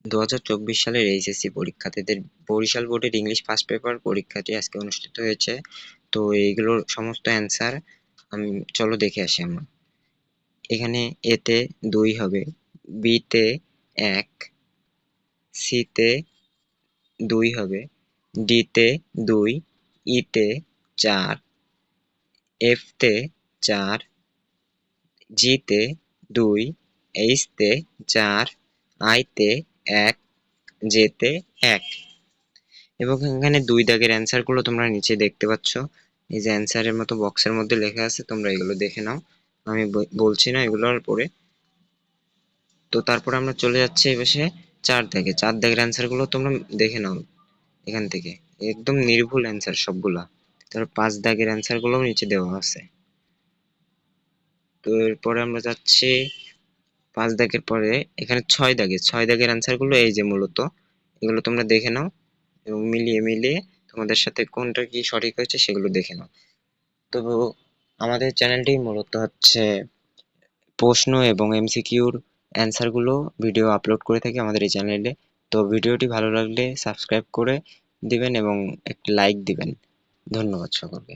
2024 সালের এইচএসসি পরীক্ষার্থীদের বরিশাল বোর্ডের ইংলিশ ফার্স্ট পেপার পরীক্ষাটি আজকে অনুষ্ঠিত হয়েছে। তো এইগুলোর সমস্ত অ্যান্সার আমি চলো দেখে আসি আমরা। এখানে এতে 2 হবে, বিতে 1, সিতে 2 হবে, ডিতে 2, ইতে 4, এফতে 4, জিতে 2, এইচতে 4, আইতে 1, জেতে 1। এবং এখানে 2 দাগের অ্যান্সার গুলো তোমরা নিচে দেখতে পাচ্ছ। এই যে অ্যান্সারের মতো বক্সের মধ্যে লেখা আছে, তোমরা এগুলো দেখে নাও, আমি বলছি না এগুলোর পরে। তো তারপর আমরা চলে যাচ্ছি এই পাশে 4 দাগে। 4 দাগের অ্যান্সার গুলো তোমরা দেখে নাও এখান থেকে, একদম নির্ভুল অ্যান্সার সবগুলা। তারপর 5 দাগের অ্যান্সার গুলো নিচে দেওয়া আছে। তো এরপরে আমরা যাচ্ছি 5 দাগের পরে এখানে 6 দাগের অ্যান্সার গুলো এই যে মূলত এগুলো তোমরা দেখে নাও এবং মিলিয়ে তোমাদের সাথে কোনটা কি সঠিক হয়েছে সেগুলো দেখে নাও। তো আমাদের চ্যানেলটি মূলত হচ্ছে প্রশ্ন এবং এমসিকিউর অ্যান্সার গুলো ভিডিও আপলোড করে থাকি আমাদের এই চ্যানেলে। তো ভিডিওটি ভালো লাগলে সাবস্ক্রাইব করে দিবেন এবং একটা লাইক দিবেন। ধন্যবাদ সকলকে।